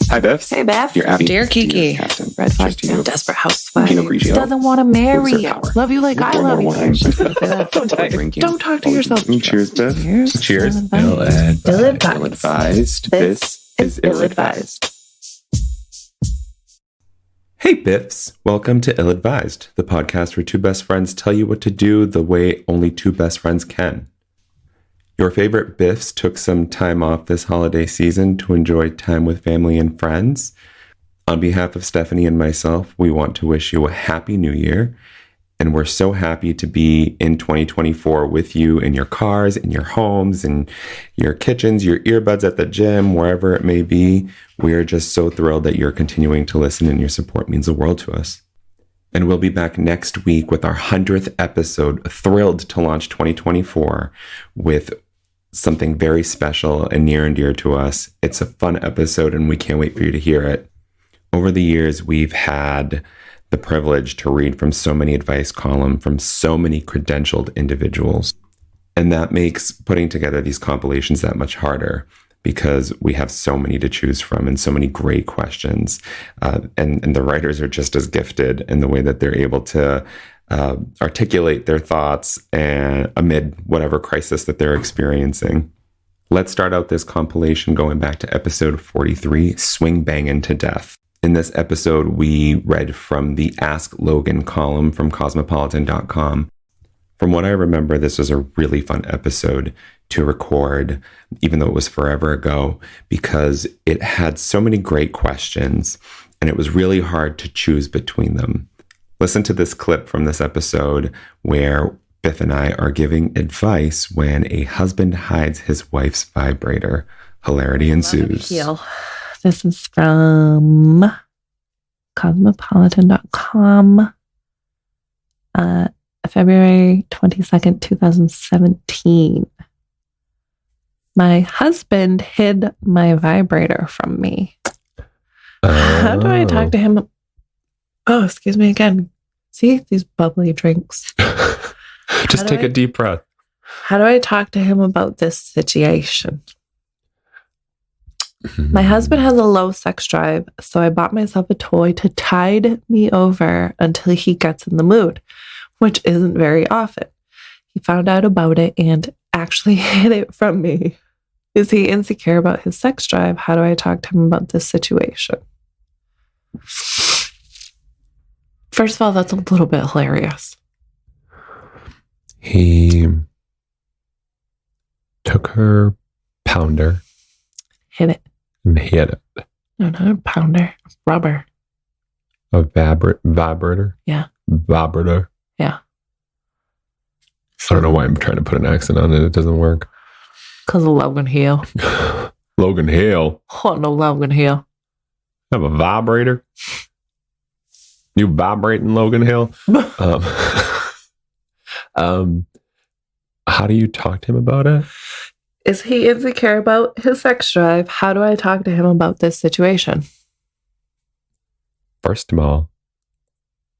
Hi, Biffs. Hey, Beth. You're Abby. Dear Kiki. Captain. Red flag. Cheers to you. Desperate housewife. Pinot Grigio. Doesn't want to marry Booster you. power. Love you like Look I for love more you. wine. Don't talk to yourself. Cheers, Biff. Cheers. Ill-advised. Ill-advised. Ill-advised. This is Ill-advised. Hey Biffs, welcome to Ill-Advised, the podcast where two best friends tell you what to do the way only two best friends can. Your favorite Biffs took some time off this holiday season to enjoy time with family and friends. On behalf of Stephanie and myself, we want to wish you a happy new year. And we're so happy to be in 2024 with you in your cars, in your homes, in your kitchens, your earbuds at the gym, wherever it may be. We are just so thrilled that you're continuing to listen, and your support means the world to us. And we'll be back next week with our 100th episode, thrilled to launch 2024 with something very special and near and dear to us. It's a fun episode, and we can't wait for you to hear it. Over the years, we've had the privilege to read from so many advice columns from so many credentialed individuals. And that makes putting together these compilations that much harder because we have so many to choose from and so many great questions. And the writers are just as gifted in the way that they're able to articulate their thoughts amid whatever crisis that they're experiencing. Let's start out this compilation going back to episode 43, Swing Bangin' to Death. In this episode, we read from the Ask Logan column from cosmopolitan.com. From what I remember, this was a really fun episode to record, even though it was forever ago, because it had so many great questions, and it was really hard to choose between them. Listen to this clip from this episode where Biff and I are giving advice when a husband hides his wife's vibrator. Hilarity ensues. This is from cosmopolitan.com, February 22nd, 2017. My husband hid my vibrator from me. How do I talk to him? Oh, excuse me again. See, these bubbly drinks. Just take a deep breath. How do I talk to him about this situation? My husband has a low sex drive, so I bought myself a toy to tide me over until he gets in the mood, which isn't very often. He found out about it and actually hid it from me. Is he insecure about his sex drive? How do I talk to him about this situation? First of all, that's a little bit hilarious. He took her pounder. Hit it. And hit it. No, not a pounder. Rubber. A vibrator? Yeah. Vibrator? Yeah. I don't know why I'm trying to put an accent on it. It doesn't work. Because of Logan Hill. Logan Hill? Oh, no, Logan Hill. Have a vibrator? You vibrating Logan Hill? How do you talk to him about it? Is he insecure about his sex drive? How do I talk to him about this situation? First of all,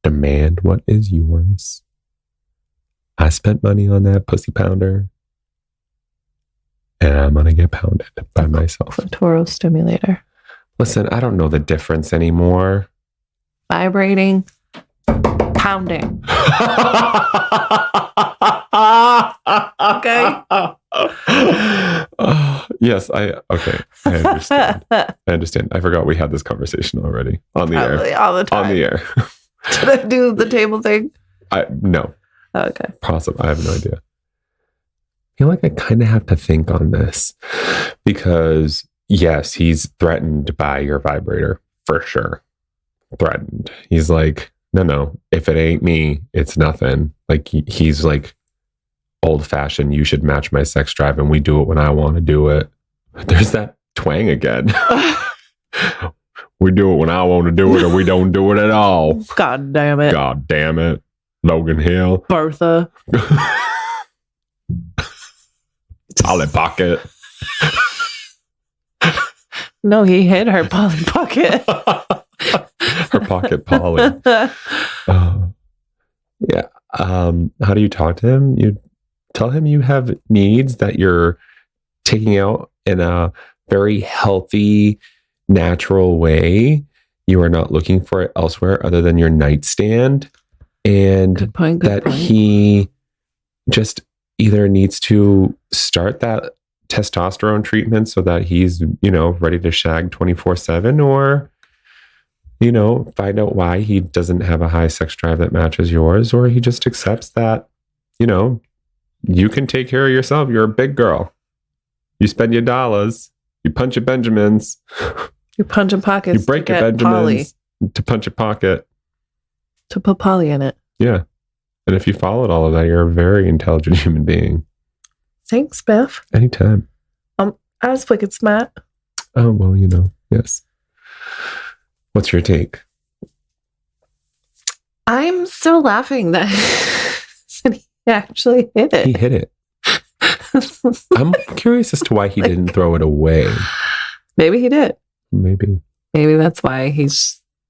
demand what is yours. I spent money on that pussy pounder, and I'm going to get pounded by myself. Clitoral stimulator. Listen, I don't know the difference anymore. Vibrating. Pounding. Okay. Yes, I understand. I understand. I forgot we had this conversation already on the Probably air. all the time. On the air. Did I do the table thing? No. Okay. Possible. I have no idea. I feel like I kind of have to think on this because yes, he's threatened by your vibrator for sure. Threatened. He's like, no, if it ain't me, it's nothing. Like he's like old fashioned. You should match my sex drive and we do it when I want to do it. There's that twang again. We do it when I want to do it or we don't do it at all. God damn it. God damn it. Logan Hill. Bertha. Polly Pocket. No, he hit her Polly Pocket. Her pocket Polly. Yeah. How do you talk to him? You tell him you have needs that you're taking out in a very healthy, natural way. You are not looking for it elsewhere other than your nightstand. And Good point. He just either needs to start that testosterone treatment so that he's, ready to shag 24/7, or, find out why he doesn't have a high sex drive that matches yours, or he just accepts that, you can take care of yourself. You're a big girl. You spend your dollars. You punch your Benjamins. You punch in pockets. You break your Benjamins to punch a pocket. To put Polly in it. Yeah. And if you followed all of that, you're a very intelligent human being. Thanks, Biff. Anytime. I was wicked smart. Oh, well, yes. What's your take? I'm still laughing that he actually hit it. He hit it. I'm curious as to why he didn't throw it away. Maybe he did. Maybe that's why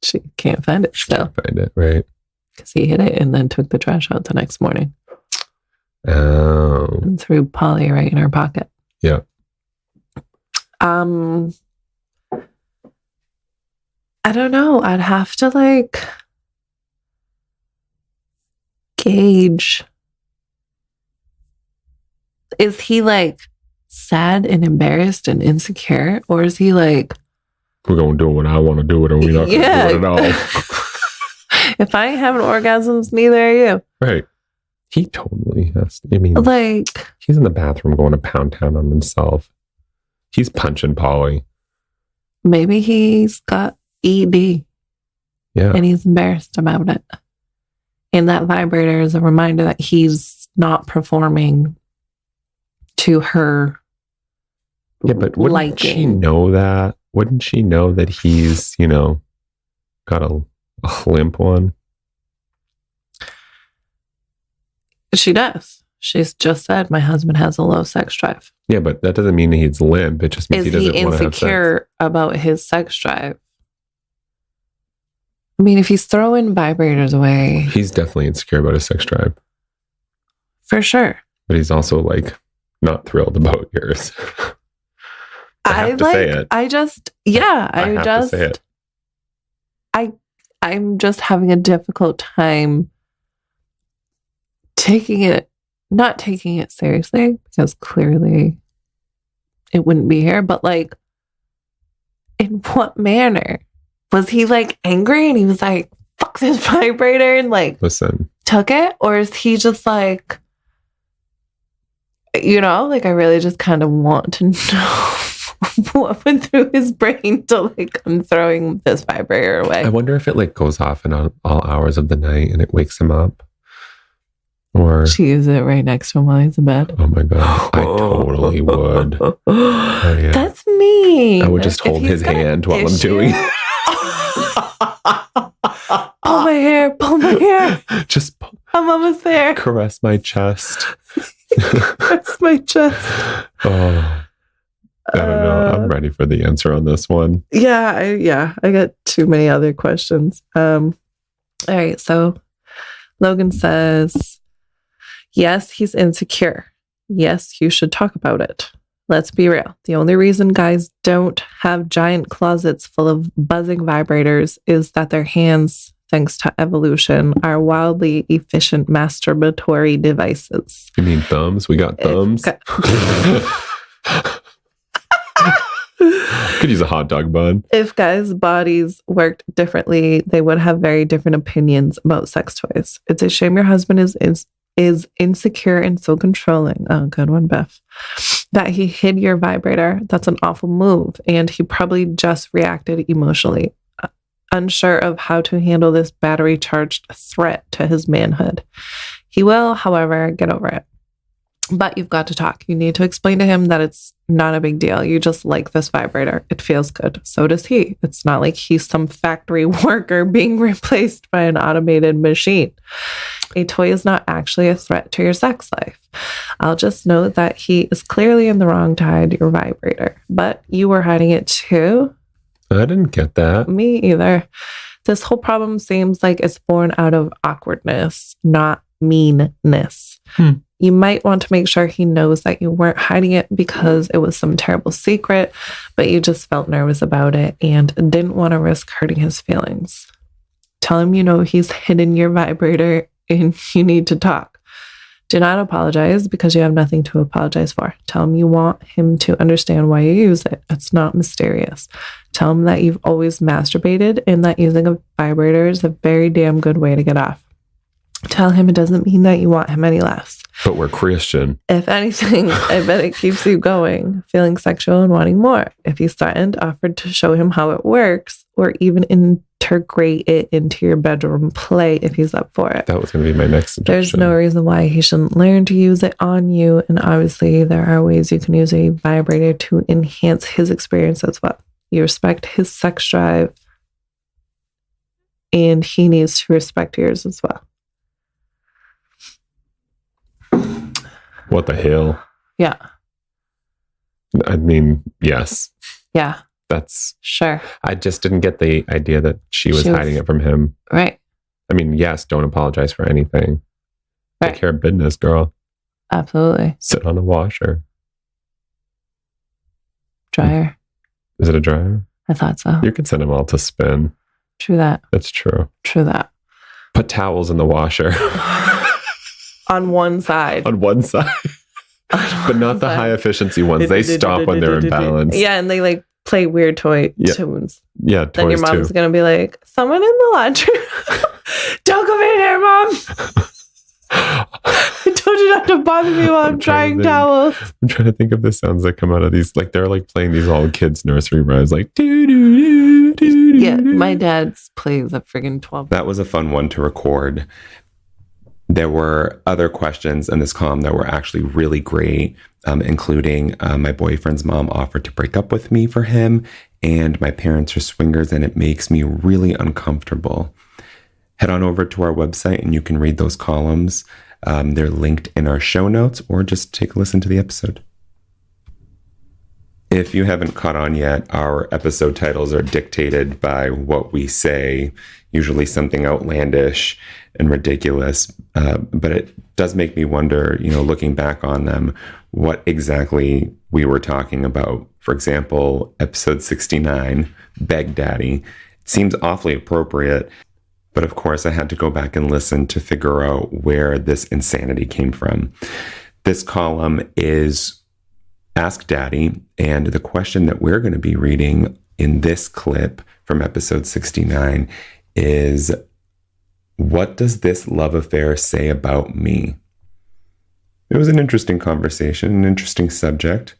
she can't find it still. Can't find it, right? Because he hit it and then took the trash out the next morning. Oh. And threw Polly right in her pocket. Yeah. I don't know. I'd have to gauge. Is he sad and embarrassed and insecure? Or is he we're going to do what I want to do it and we're not going to do it at all. If I ain't having orgasms, neither are you. Right. He totally has. He's in the bathroom going to pound town on himself. He's punching Polly. Maybe he's got ED. Yeah. And he's embarrassed about it. And that vibrator is a reminder that he's not performing to her. Yeah, but wouldn't she know that? Wouldn't she know that he's, got a limp one? She does. She's just said my husband has a low sex drive. Yeah, but that doesn't mean he's limp. It just means he doesn't want to have sex. Is he insecure about his sex drive? I mean, if he's throwing vibrators away, he's definitely insecure about his sex drive. For sure. But he's also not thrilled about yours. I have to say it. I'm just having a difficult time not taking it seriously, because clearly it wouldn't be here, but in what manner? Was he angry and he was fuck this vibrator and listen, took it? Or is he just I really just kind of want to know what went through his brain to I'm throwing this vibrator away. I wonder if it goes off in all hours of the night and it wakes him up. Or she uses it right next to him while he's in bed. Oh my God. I totally would. Oh, yeah. That's mean. I would just hold his hand while I'm doing it. Pull my hair. Just I'm almost there. Caress my chest. Caress my chest. Oh, I don't know. I'm ready for the answer on this one. Yeah. I got too many other questions. All right. So Logan says, yes, he's insecure. Yes, you should talk about it. Let's be real. The only reason guys don't have giant closets full of buzzing vibrators is that their hands, thanks to evolution, are wildly efficient masturbatory devices. You mean thumbs? We got thumbs. Could use a hot dog bun. If guys' bodies worked differently, they would have very different opinions about sex toys. It's a shame your husband is insecure and so controlling. Oh, good one, Biff. That he hid your vibrator. That's an awful move. And he probably just reacted emotionally, unsure of how to handle this battery-charged threat to his manhood. He will, however, get over it. But you've got to talk. You need to explain to him that it's not a big deal. You just like this vibrator. It feels good. So does he. It's not like he's some factory worker being replaced by an automated machine. A toy is not actually a threat to your sex life. I'll just note that he is clearly in the wrong tied to your vibrator. But you were hiding it too? I didn't get that. Me either. This whole problem seems like it's born out of awkwardness, not meanness. You might want to make sure he knows that you weren't hiding it because it was some terrible secret, but you just felt nervous about it and didn't want to risk hurting his feelings. Tell him you know he's hidden your vibrator and you need to talk. Do not apologize because you have nothing to apologize for. Tell him you want him to understand why you use it. It's not mysterious. Tell him that you've always masturbated and that using a vibrator is a very damn good way to get off. Tell him it doesn't mean that you want him any less. But we're Christian. If anything, I bet it keeps you going, feeling sexual and wanting more. If he's threatened, offered to show him how it works, or even integrate it into your bedroom play if he's up for it. That was going to be my next suggestion. There's no reason why he shouldn't learn to use it on you. And obviously, there are ways you can use a vibrator to enhance his experience as well. You respect his sex drive, and he needs to respect yours as well. What the hell? Yeah. I mean, yes. Yeah. That's... Sure. I just didn't get the idea that she was hiding it from him. Right. I mean, yes, don't apologize for anything. Right. Take care of business, girl. Absolutely. Sit on the washer. Dryer. Is it a dryer? I thought so. You could send them all to spin. True that. That's true. True that. Put towels in the washer. On one side. On one side. But not the high efficiency ones. They stop when they're imbalanced. Yeah, and they like play weird toy tunes. Yeah, toys then your mom's too. going to be like, someone in the laundry. Don't come in here, Mom. I told you not to bother me while I'm drying towels. I'm trying to think of the sounds that come out of these. Like they're like playing these old kids' nursery rhymes, like doo doo doo doo. Yeah, my dad's plays a friggin' 12. That was a fun one to record. There were other questions in this column that were actually really great, including my boyfriend's mom offered to break up with me for him, and my parents are swingers, and it makes me really uncomfortable. Head on over to our website, and you can read those columns. They're linked in our show notes, or just take a listen to the episode. If you haven't caught on yet, our episode titles are dictated by what we say, usually something outlandish and ridiculous. But it does make me wonder, looking back on them, what exactly we were talking about. For example, episode 69, Beg Daddy. It seems awfully appropriate, but of course I had to go back and listen to figure out where this insanity came from. This column is Ask Daddy, and the question that we're going to be reading in this clip from episode 69 is, what does this love affair say about me? It was an interesting conversation, an interesting subject.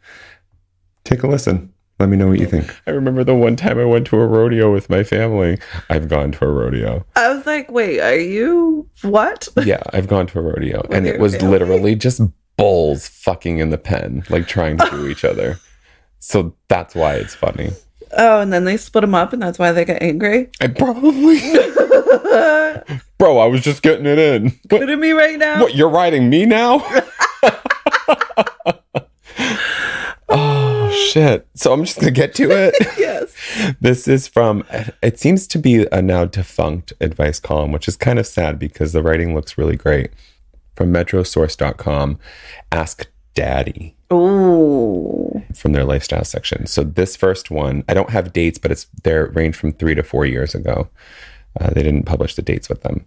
Take a listen. Let me know what you think. I remember the one time I went to a rodeo with my family. I've gone to a rodeo. I was like, wait, are you what? Yeah, I've gone to a rodeo. And it was literally just bulls fucking in the pen, like trying to do each other. So that's why it's funny. Oh, and then they split them up and that's why they get angry? I probably... Bro, I was just getting it in. What, look at me right now. What, you're riding me now? Oh, shit. So I'm just going to get to it. Yes. This is from, it seems to be a now defunct advice column, which is kind of sad because the writing looks really great. From metrosource.com, Ask Daddy. Ooh. From their lifestyle section. So this first one, I don't have dates, but they're range from 3 to 4 years ago. They didn't publish the dates with them.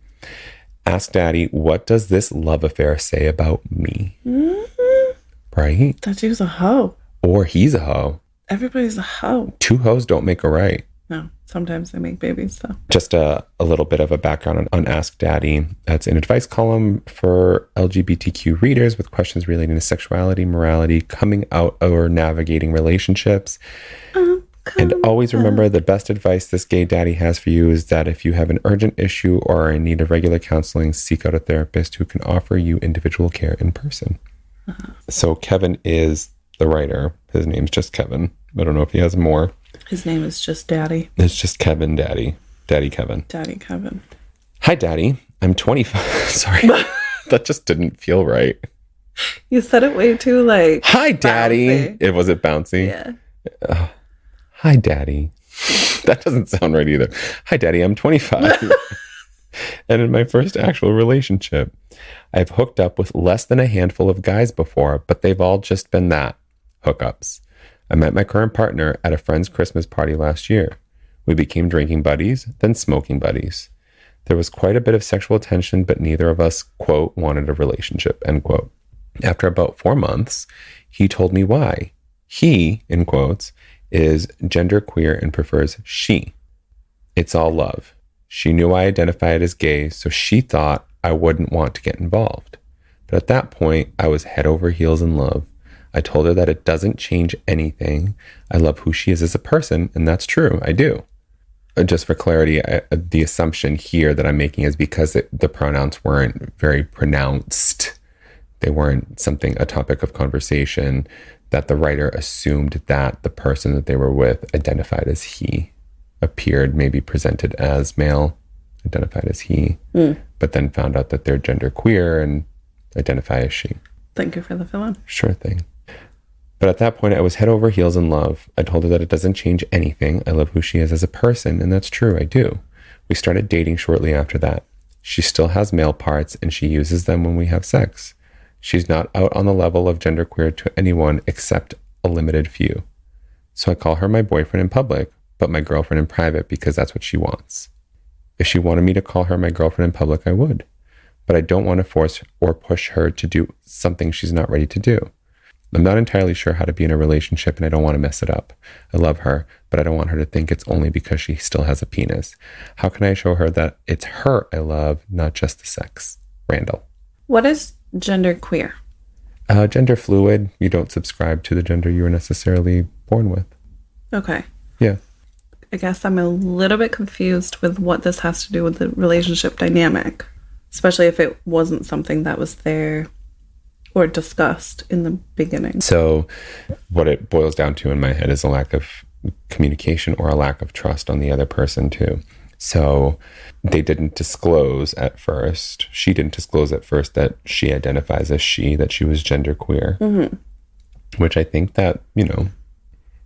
Ask Daddy, what does this love affair say about me? Mm-hmm. Right? That you's a hoe. Or he's a hoe. Everybody's a hoe. 2 hoes don't make a right. No, sometimes they make babies, though. Just a little bit of a background on Ask Daddy. That's an advice column for LGBTQ readers with questions relating to sexuality, morality, coming out, or navigating relationships. And always remember, the best advice this gay daddy has for you is that if you have an urgent issue or are in need of regular counseling, seek out a therapist who can offer you individual care in person. So Kevin is the writer. His name's just Kevin. I don't know if he has more. His name is just Daddy. It's just Kevin Daddy. Daddy Kevin. Daddy Kevin. Hi, Daddy. I'm 25. Sorry. That just didn't feel right. You said it way too like... Hi, Daddy. Bouncy. Was it bouncy? Yeah. Hi, Daddy. That doesn't sound right either. Hi, Daddy. I'm 25. And in my first actual relationship, I've hooked up with less than a handful of guys before, but they've all just been that, hookups. I met my current partner at a friend's Christmas party last year. We became drinking buddies, then smoking buddies. There was quite a bit of sexual tension, but neither of us, quote, wanted a relationship, end quote. After about 4 months, he told me why. He, in quotes, is genderqueer and prefers she. It's all love. She knew I identified as gay, so she thought I wouldn't want to get involved. But at that point, I was head over heels in love. I told her that it doesn't change anything. I love who she is as a person, and that's true. I do. Just for clarity, the assumption here that I'm making is because the pronouns weren't very pronounced. They weren't a topic of conversation, that the writer assumed that the person that they were with identified as he, appeared, maybe presented as male, identified as he, but then found out that they're genderqueer and identify as she. Thank you for the fill-in. Sure thing. But at that point, I was head over heels in love. I told her that it doesn't change anything. I love who she is as a person, and that's true. I do. We started dating shortly after that. She still has male parts, and she uses them when we have sex. She's not out on the level of genderqueer to anyone except a limited few. So I call her my boyfriend in public, but my girlfriend in private because that's what she wants. If she wanted me to call her my girlfriend in public, I would. But I don't want to force or push her to do something she's not ready to do. I'm not entirely sure how to be in a relationship, and I don't want to mess it up. I love her, but I don't want her to think it's only because she still has a penis. How can I show her that it's her I love, not just the sex? Randall. What is genderqueer? Gender fluid. You don't subscribe to the gender you were necessarily born with. Okay. Yeah. I guess I'm a little bit confused with what this has to do with the relationship dynamic, especially if it wasn't something that was there or discussed in the beginning. So what it boils down to in my head is a lack of communication or a lack of trust on the other person too. So they didn't disclose at first. She didn't disclose at first that she identifies as she, that she was genderqueer, which I think that,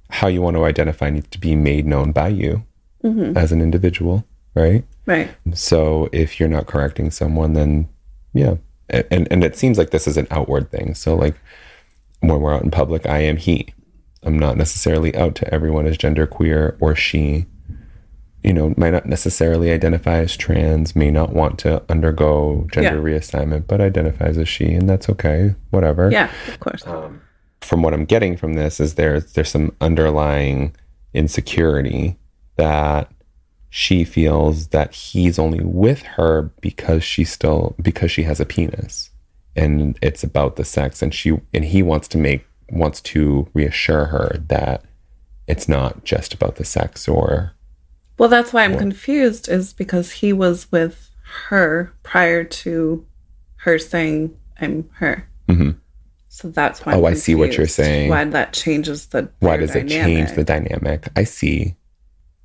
how you want to identify needs to be made known by you as an individual, right? Right. So if you're not correcting someone, then yeah. And it seems like this is an outward thing. So like when we're out in public, I am he. I'm not necessarily out to everyone as genderqueer or she. Might not necessarily identify as trans, may not want to undergo gender reassignment, but identifies as she, and that's okay. Whatever. Yeah, of course. From what I'm getting from this is there's some underlying insecurity that she feels that he's only with her because she has a penis, and it's about the sex, and he wants to reassure her that it's not just about the sex. Well, that's why I'm confused, is because he was with her prior to her saying I'm her. Mm-hmm. So that's why I'm confused. I see what you're saying. Why that changes the Why does it change the dynamic? I see.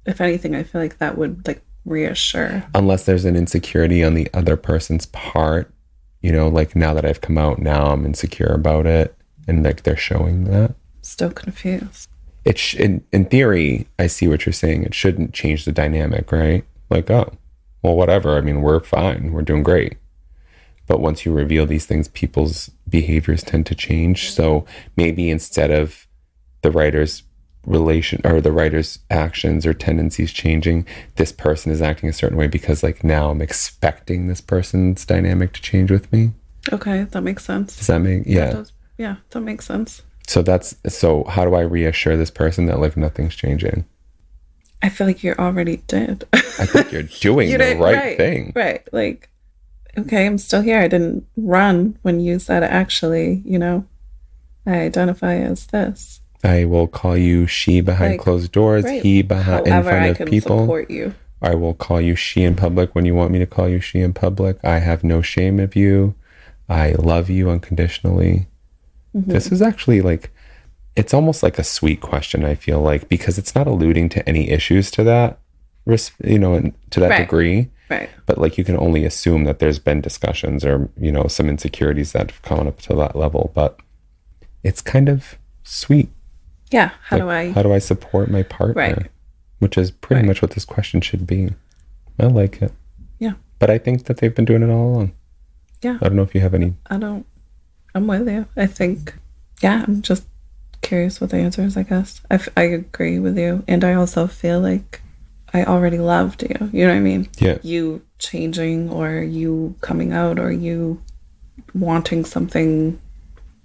If anything, I feel like that would reassure. Unless there's an insecurity on the other person's part, like now that I've come out, now I'm insecure about it, and they're showing that. Still confused. In theory, I see what you're saying. It shouldn't change the dynamic, right? Like, oh, well, whatever. I mean, we're fine. We're doing great. But once you reveal these things, people's behaviors tend to change. So maybe instead of the writer's actions or tendencies changing, this person is acting a certain way because now I'm expecting this person's dynamic to change with me. Okay, that makes sense. Does that make that makes sense. So how do I reassure this person that nothing's changing? I feel like you already did. I think you're doing the right thing. Right. Okay, I'm still here. I didn't run when you said actually, I identify as this. I will call you she behind closed doors, he in front of people. Support you. I will call you she in public when you want me to call you she in public. I have no shame of you. I love you unconditionally. Mm-hmm. This is actually it's almost like a sweet question, I feel like, because it's not alluding to any issues to that, to that degree. Right. But you can only assume that there's been discussions or, some insecurities that have come up to that level. But it's kind of sweet. Yeah. How do I support my partner? Right. Which is pretty much what this question should be. I like it. Yeah. But I think that they've been doing it all along. Yeah. I don't know if you have any. I'm with you. I think, yeah, I'm just curious what the answer is, I guess. I agree with you. And I also feel like I already loved you. You know what I mean? Yeah. You changing or you coming out or you wanting something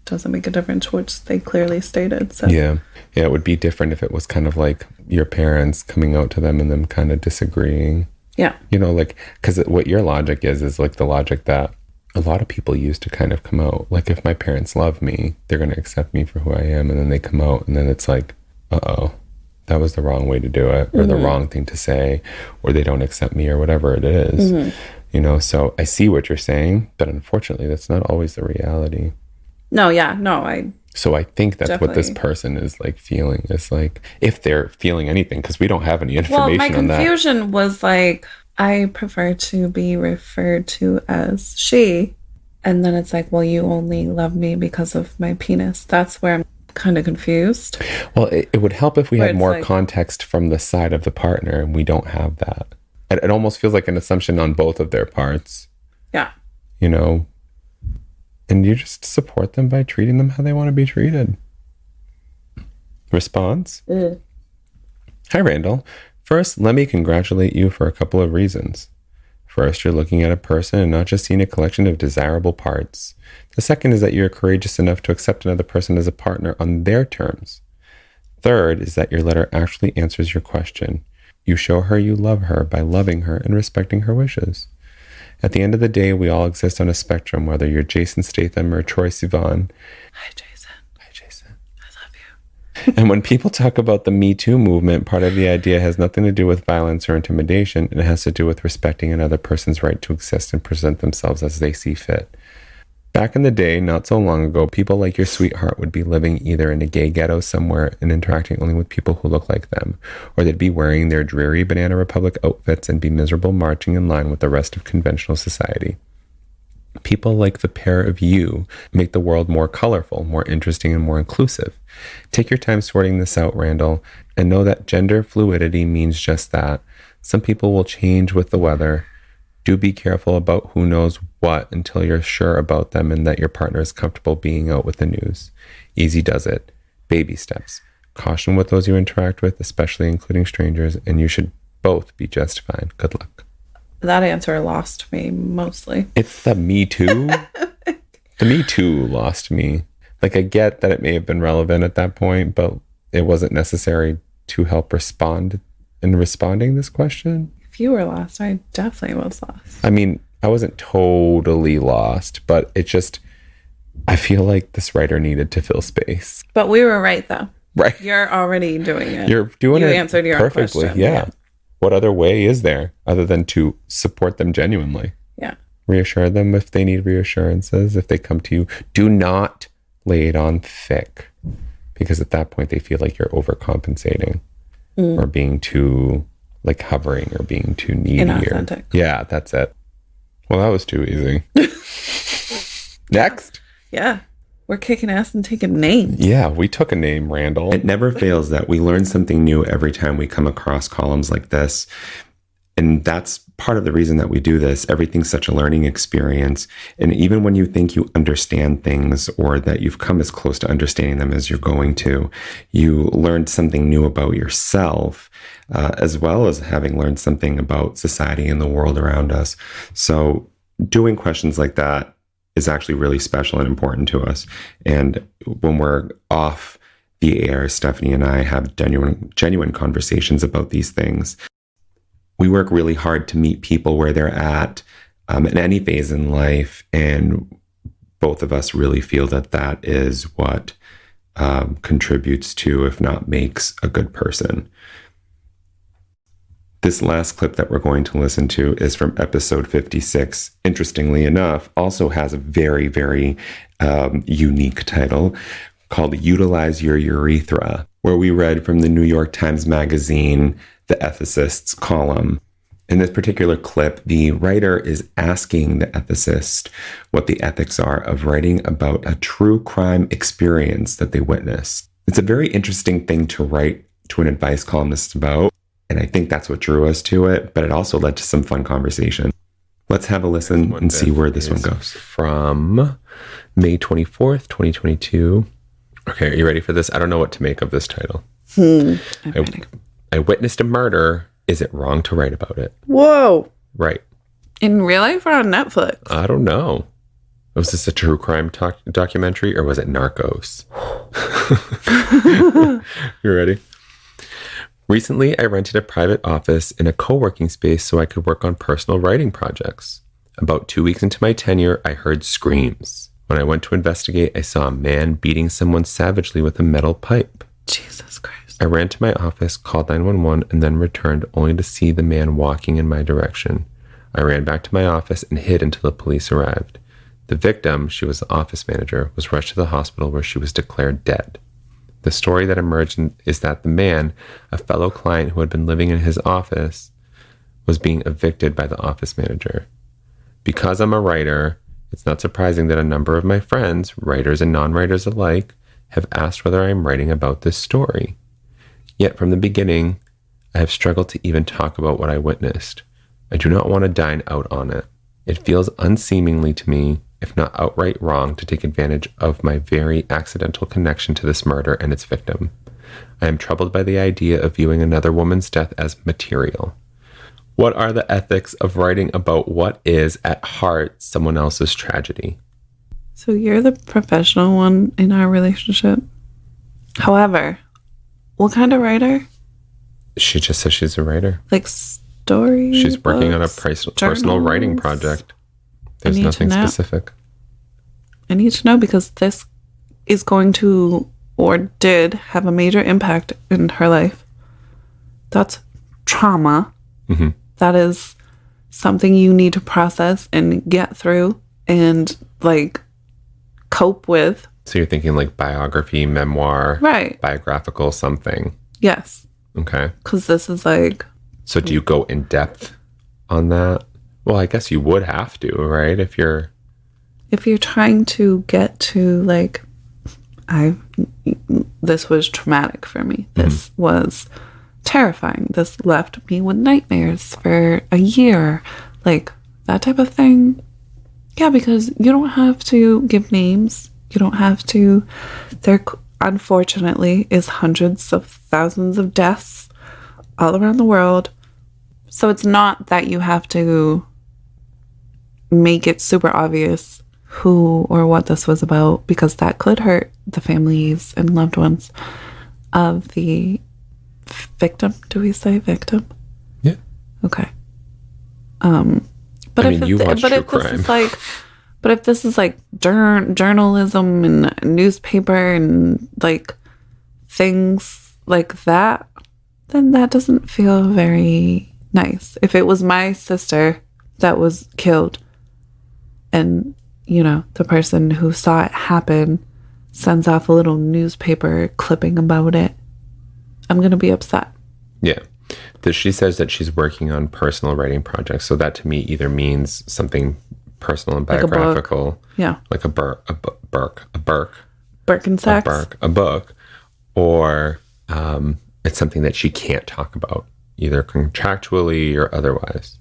doesn't make a difference, which they clearly stated. So Yeah. Yeah, it would be different if it was kind of like your parents coming out to them and them kind of disagreeing. Yeah. You know, like, because what your logic is like the logic that a lot of people use to kind of come out. Like, if my parents love me, they're going to accept me for who I am. And then they come out and then it's like, uh-oh, that was the wrong way to do it, or the wrong thing to say, or they don't accept me, or whatever it is. You know, so I see what you're saying, but unfortunately, that's not always the reality. No, yeah, no, So I think that's what this Definitely. person is like feeling, is like, if they're feeling anything, because we don't have any well, information my on that. confusion was like, I prefer to be referred to as she. And then it's like, well, you only love me because of my penis. That's where I'm kind of confused. Well, it would help if we Where had it's more like- context from the side of the partner, and we don't have that. It almost feels like an assumption on both of their parts, Yeah. you know? And you just support them by treating them how they want to be treated. Response? Hi, Randall. First, let me congratulate you for a couple of reasons. First, you're looking at a person and not just seeing a collection of desirable parts. The second is that you're courageous enough to accept another person as a partner on their terms. Third is that your letter actually answers your question. You show her you love her by loving her and respecting her wishes. At the end of the day, we all exist on a spectrum, whether you're Jason Statham or Troye Sivan. Hi, Jason. Hi, Jason. I love you. And when people talk about the Me Too movement, part of the idea has nothing to do with violence or intimidation. It has to do with respecting another person's right to exist and present themselves as they see fit. Back in the day, not so long ago, people like your sweetheart would be living either in a gay ghetto somewhere and interacting only with people who look like them, or they'd be wearing their dreary Banana Republic outfits and be miserable marching in line with the rest of conventional society. People like the pair of you make the world more colorful, more interesting, and more inclusive. Take your time sorting this out, Randall, and know that gender fluidity means just that. Some people will change with the weather. Do be careful about who knows what until you're sure about them and that your partner is comfortable being out with the news. Easy does it. Baby steps. Caution with those you interact with, especially including strangers, and you should both be just fine. Good luck. That answer lost me mostly. It's the Me Too. The Me Too lost me. Like, I get that it may have been relevant at that point, but it wasn't necessary to help respond in responding this question. If you were lost, I definitely was lost. I mean, I wasn't totally lost, but it just, I feel like this writer needed to fill space. But we were right, though. Right. You're already doing it. You're doing You it answered your own perfectly. question. Yeah. What other way is there other than to support them genuinely? Yeah. Reassure them if they need reassurances. If they come to you, do not lay it on thick, because at that point they feel like you're overcompensating or being too like hovering or being too needy. Inauthentic. Yeah, that's it. Well, that was too easy. Next. Yeah. We're kicking ass and taking names. Yeah, we took a name, Randall. It never fails that we learn something new every time we come across columns like this. And that's part of the reason that we do this. Everything's such a learning experience. And even when you think you understand things or that you've come as close to understanding them as you're going to, you learned something new about yourself, as well as having learned something about society and the world around us. So doing questions like that is actually really special and important to us. And when we're off the air, Stephanie and I have genuine conversations about these things. We work really hard to meet people where they're at in any phase in life. And both of us really feel that that is what contributes to, if not makes, a good person. This last clip that we're going to listen to is from episode 56. Interestingly enough, also has a very, very unique title called Utilize Your Urethra, where we read from the New York Times Magazine, the Ethicist's column. In this particular clip, the writer is asking the ethicist what the ethics are of writing about a true crime experience that they witnessed. It's a very interesting thing to write to an advice columnist about. And I think that's what drew us to it, but it also led to some fun conversation. Let's have a listen and see where this one goes. From May 24th, 2022. Okay, are you ready for this? I don't know what to make of this title. I'm ready. I witnessed a murder. Is it wrong to write about it? Whoa. Right. In real life or on Netflix? I don't know. Was this a true crime documentary or was it Narcos? You ready? Recently, I rented a private office in a co-working space so I could work on personal writing projects. About 2 weeks into my tenure, I heard screams. When I went to investigate, I saw a man beating someone savagely with a metal pipe. Jesus Christ. I ran to my office, called 911, and then returned only to see the man walking in my direction. I ran back to my office and hid until the police arrived. The victim, she was the office manager, was rushed to the hospital where she was declared dead. The story that emerged is that the man, a fellow client who had been living in his office, was being evicted by the office manager. Because I'm a writer, it's not surprising that a number of my friends, writers and non-writers alike, have asked whether I am writing about this story. Yet from the beginning, I have struggled to even talk about what I witnessed. I do not want to dine out on it. It feels unseemly to me, if not outright wrong, to take advantage of my very accidental connection to this murder and its victim. I am troubled by the idea of viewing another woman's death as material. What are the ethics of writing about what is, at heart, someone else's tragedy? So you're the professional one in our relationship. However, what kind of writer? She just says she's a writer. Like story? She's working on a personal writing project. There's nothing specific. I need to know because this is going to, or did, have a major impact in her life. That's trauma. Mm-hmm. That is something you need to process and get through and like cope with. So you're thinking like biography, memoir, right? Biographical something. Yes. Okay. Because this is like. So do you go in depth on that? Well, I guess you would have to, right? If you're trying to get to like, this was traumatic for me. This was terrifying. This left me with nightmares for a year. Like that type of thing. Yeah, because you don't have to give names. You don't have to. There, unfortunately, is hundreds of thousands of deaths all around the world. So it's not that you have to make it super obvious who or what this was about, because that could hurt the families and loved ones of the victim. Do we say victim? Yeah. Okay. But if this is like journalism and newspaper and like things like that, then that doesn't feel very nice. If it was my sister that was killed and, you know, the person who saw it happen sends off a little newspaper clipping about it, I'm going to be upset. Yeah. She says that she's working on personal writing projects. So that to me either means something personal and biographical. Yeah. Like a book, or it's something that she can't talk about, either contractually or otherwise.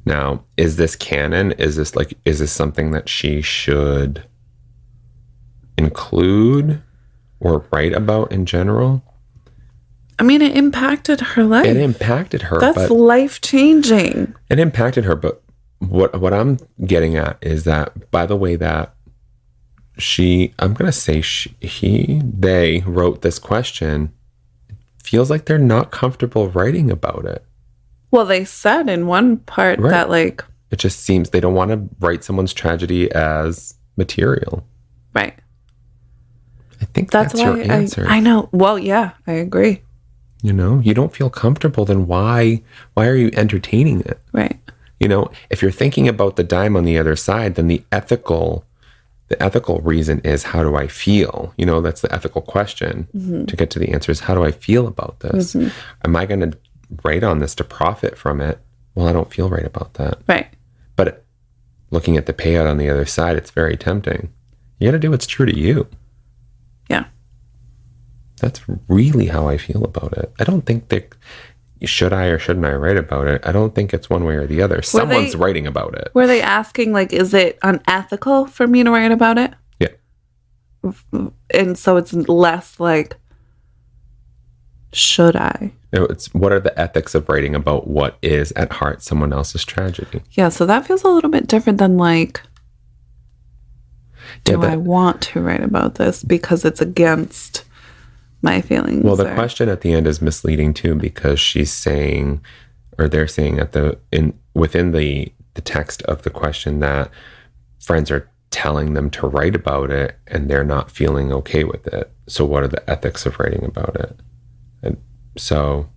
Now, is this canon? Is this something that she should include or write about in general? I mean, it impacted her life. It impacted her. That's life-changing. It impacted her, but what I'm getting at is that by the way that they wrote this question, it feels like they're not comfortable writing about it. Well, they said in one part that like... It just seems they don't want to write someone's tragedy as material. Right. I think that's your answer. I know. Well, yeah, I agree. You know, you don't feel comfortable, then why are you entertaining it? Right. You know, if you're thinking about the dime on the other side, then the ethical reason is, how do I feel? You know, that's the ethical question. To get to the answer is, how do I feel about this? Am I going to write on this to profit from it? Well, I don't feel right about that. Right. But looking at the payout on the other side, it's very tempting. You got to do what's true to you. Yeah. That's really how I feel about it. I don't think that should I or shouldn't I write about it? I don't think it's one way or the other. Someone's writing about it. Were they asking, like, is it unethical for me to write about it? Yeah. And so it's less like, should I? It's what are the ethics of writing about what is at heart someone else's tragedy? Yeah, so that feels a little bit different than like, do I want to write about this because it's against my feelings? Well, the question at the end is misleading too, because she's saying, or they're saying within the text of the question that friends are telling them to write about it and they're not feeling okay with it. So what are the ethics of writing about it? And so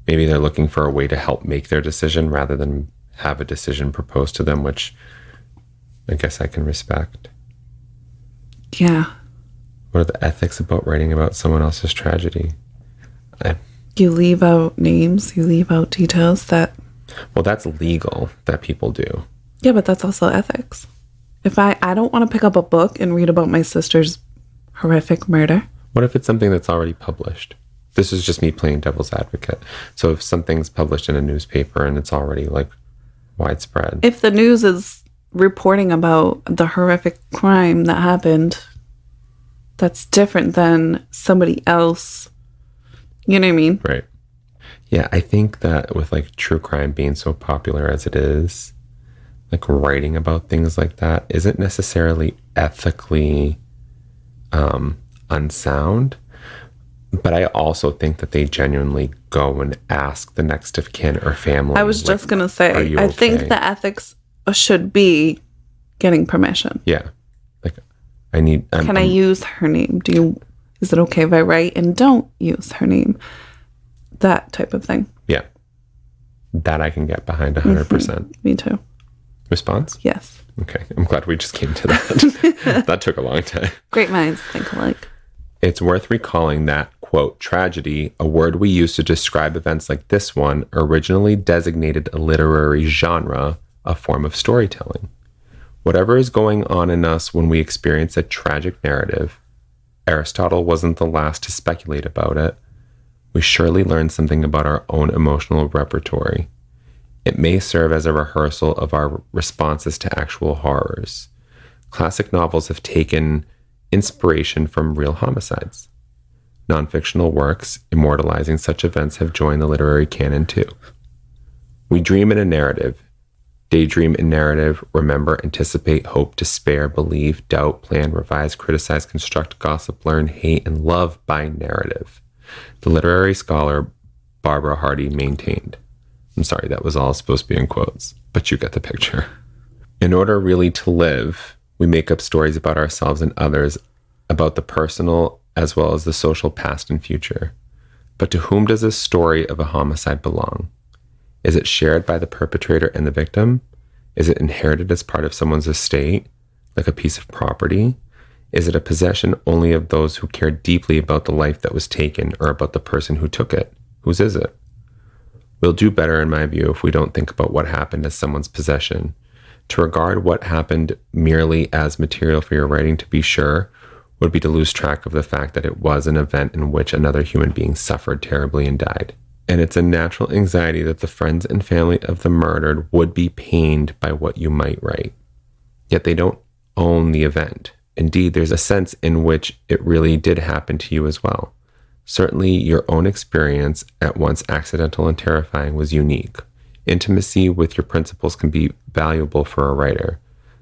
maybe they're looking for a way to help make their decision rather than have a decision proposed to them, which I guess I can respect. Yeah. What are the ethics about writing about someone else's tragedy? You leave out names, you leave out details that... Well, that's legal that people do. Yeah, but that's also ethics. If I don't want to pick up a book and read about my sister's horrific murder. What if it's something that's already published? This is just me playing devil's advocate. So if something's published in a newspaper and it's already like widespread. If the news is reporting about the horrific crime that happened, that's different than somebody else. You know what I mean? Right. Yeah, I think that with like true crime being so popular as it is, like writing about things like that isn't necessarily ethically unsound. But I also think that they genuinely go and ask the next of kin or family. I was just going to say, I think the ethics should be getting permission. Yeah. Like, I need... Can I use her name? Is it okay if I write and don't use her name? That type of thing. Yeah. That I can get behind 100%. Mm-hmm. Me too. Response? Yes. Okay. I'm glad we just came to that. That took a long time. Great minds think alike. It's worth recalling that, quote, tragedy, a word we use to describe events like this one, originally designated a literary genre, a form of storytelling. Whatever is going on in us when we experience a tragic narrative, Aristotle wasn't the last to speculate about it. We surely learn something about our own emotional repertory. It may serve as a rehearsal of our responses to actual horrors. Classic novels have taken inspiration from real homicides. Non-fictional works immortalizing such events have joined the literary canon too. We dream in a narrative, daydream in narrative, remember, anticipate, hope, despair, believe, doubt, plan, revise, criticize, construct, gossip, learn, hate, and love by narrative. The literary scholar Barbara Hardy maintained. I'm sorry, that was all supposed to be in quotes, but you get the picture. In order really to live, we make up stories about ourselves and others, about the personal as well as the social past and future. But to whom does this story of a homicide belong? Is it shared by the perpetrator and the victim? Is it inherited as part of someone's estate, like a piece of property? Is it a possession only of those who care deeply about the life that was taken or about the person who took it? Whose is it? We'll do better, in my view, if we don't think about what happened as someone's possession. To regard what happened merely as material for your writing, to be sure, would be to lose track of the fact that it was an event in which another human being suffered terribly and died. And it's a natural anxiety that the friends and family of the murdered would be pained by what you might write. Yet they don't own the event. Indeed, there's a sense in which it really did happen to you as well. Certainly, your own experience, at once accidental and terrifying, was unique. Intimacy with your principles can be valuable for a writer.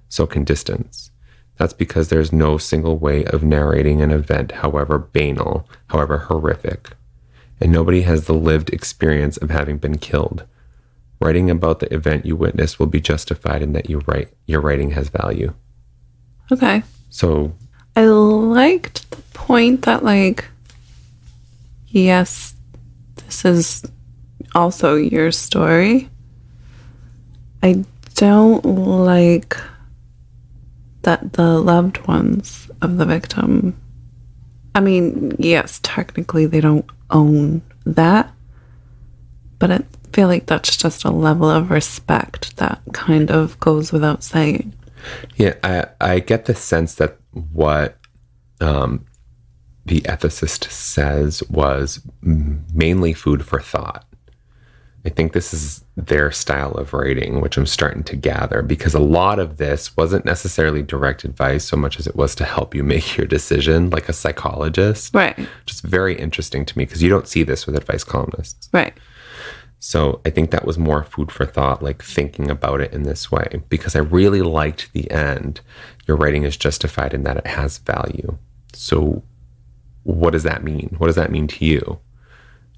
So can distance. That's because there's no single way of narrating an event, however banal, however horrific. And nobody has the lived experience of having been killed. Writing about the event you witnessed will be justified in that your writing has value. Okay. So I liked the point that, like, yes, this is also your story. I don't like that the loved ones of the victim, I mean, yes, technically they don't own that, but I feel like that's just a level of respect that kind of goes without saying. Yeah, I get the sense that what the ethicist says was mainly food for thought. I think this is their style of writing, which I'm starting to gather, because a lot of this wasn't necessarily direct advice so much as it was to help you make your decision, like a psychologist. Right. Just very interesting to me, because you don't see this with advice columnists. Right. So I think that was more food for thought, like thinking about it in this way, because I really liked the end. Your writing is justified in that it has value. So what does that mean? What does that mean to you?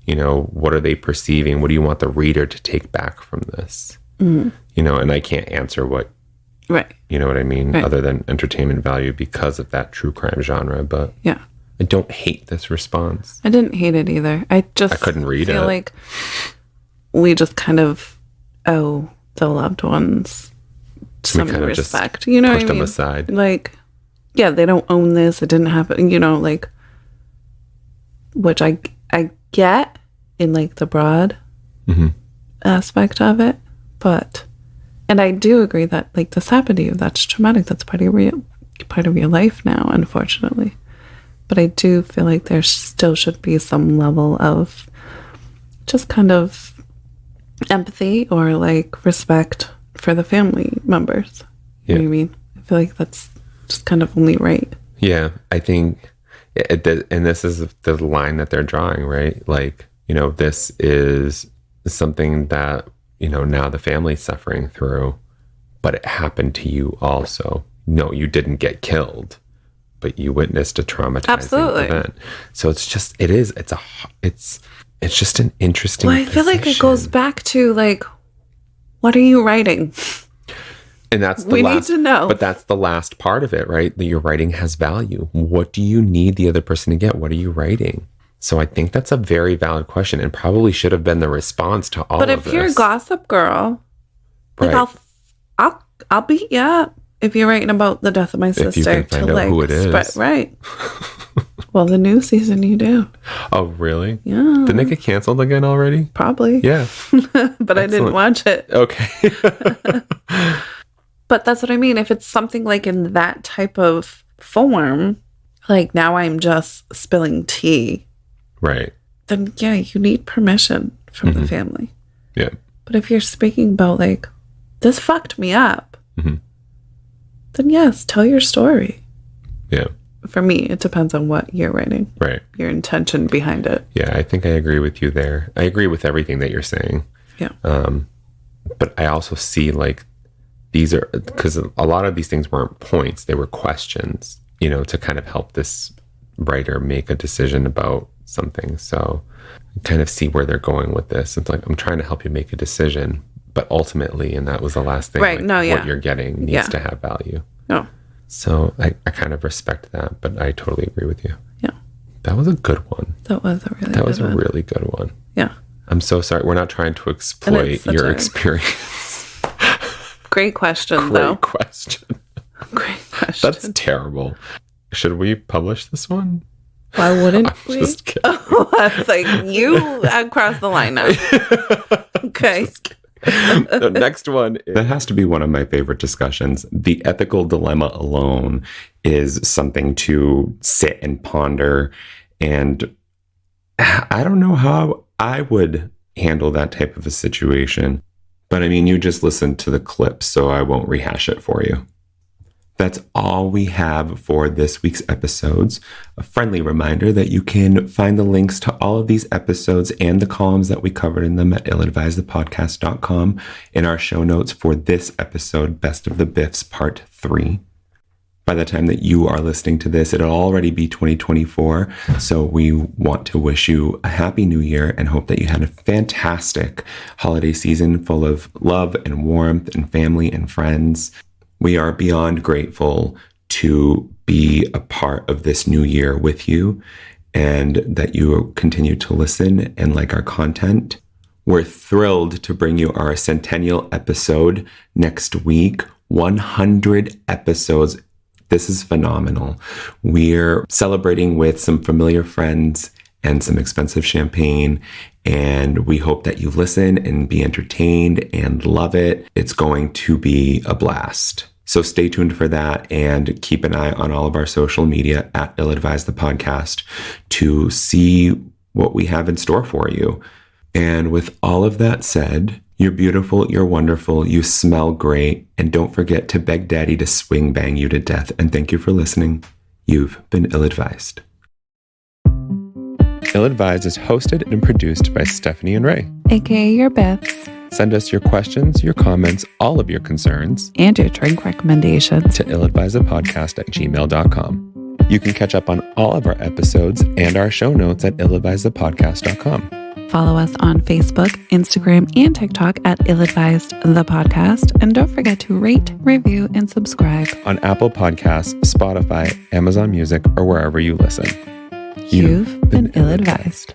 You know, what are they perceiving? What do you want the reader to take back from this? Mm-hmm. You know, and I can't answer what, right. You know what I mean? Right. Other than entertainment value because of that true crime genre. But yeah, I don't hate this response. I didn't hate it either. I couldn't read it. I feel like we just kind of owe the loved ones some respect. You know what I mean? Pushed them aside. Like, yeah, they don't own this. It didn't happen. You know, like, which I get in like the broad aspect of it, but, and I do agree that like this happened to you. That's traumatic. That's part of your life now, unfortunately. But I do feel like there still should be some level of just kind of empathy or like respect for the family members. You know what I mean? I feel like that's just kind of only right. Yeah, I think, and this is the line that they're drawing, right? Like, you know, this is something that, you know, now the family's suffering through, but it happened to you also. No, you didn't get killed, but you witnessed a traumatizing event. So it's just, it's just an interesting I feel like it goes back to like, what are you writing? And that's we need to know. But that's the last part of it, right? That your writing has value. What do you need the other person to get? What are you writing? So I think that's a very valid question, and probably should have been the response to all of this. But if you're a gossip girl, like right. I'll beat you up if you're writing about the death of my sister. If you can find out who it is. Right. Well, the new season you do. Oh, really? Yeah. Didn't it get canceled again already? Probably. Yeah. But I didn't watch it. Okay. But that's what I mean. If it's something like in that type of form, like now I'm just spilling tea. Right. Then, yeah, you need permission from the family. Yeah. But if you're speaking about like, this fucked me up, then yes, tell your story. Yeah. For me, it depends on what you're writing. Right. Your intention behind it. Yeah, I think I agree with you there. I agree with everything that you're saying. Yeah. But I also see like, these are, because a lot of these things weren't points, they were questions, you know, to kind of help this writer make a decision about something. So I kind of see where they're going with this. It's like, I'm trying to help you make a decision, but ultimately, and that was the last thing, right? Like, what you're getting needs to have value. No. So I kind of respect that, but I totally agree with you. Yeah. That was a good one. That was a really good one. Yeah. I'm so sorry. We're not trying to exploit your experience. Great question, though. Great question. Great question. That's terrible. Should we publish this one? Why wouldn't we? Just kidding. Oh, I was like, you crossed the line now. Okay. The next one, that has to be one of my favorite discussions. The ethical dilemma alone is something to sit and ponder. And I don't know how I would handle that type of a situation. But I mean, you just listened to the clip, so I won't rehash it for you. That's all we have for this week's episodes. A friendly reminder that you can find the links to all of these episodes and the columns that we covered in them at illadvisedthepodcast.com in our show notes for this episode, Best of the Biffs Part 3. By the time that you are listening to this, it'll already be 2024. So we want to wish you a happy new year and hope that you had a fantastic holiday season full of love and warmth and family and friends. We are beyond grateful to be a part of this new year with you and that you continue to listen and like our content. We're thrilled to bring you our centennial episode next week. 100 episodes. This is phenomenal. We're celebrating with some familiar friends and some expensive champagne, and we hope that you listen and be entertained and love it. It's going to be a blast. So stay tuned for that and keep an eye on all of our social media at Ill Advised the Podcast to see what we have in store for you. And with all of that said, you're beautiful, you're wonderful, you smell great, and don't forget to beg Daddy to swing bang you to death. And thank you for listening. You've been ill-advised. Ill-Advised is hosted and produced by Stephanie and Ray, aka your Biffs, Send us your questions, your comments, all of your concerns, and your drink recommendations to illadvisedpodcast@gmail.com. You can catch up on all of our episodes and our show notes at illadvisedpodcast.com. Follow us on Facebook, Instagram, and TikTok at Ill-Advised the Podcast. And don't forget to rate, review, and subscribe On Apple Podcasts, Spotify, Amazon Music, or wherever you listen. You've been ill-advised.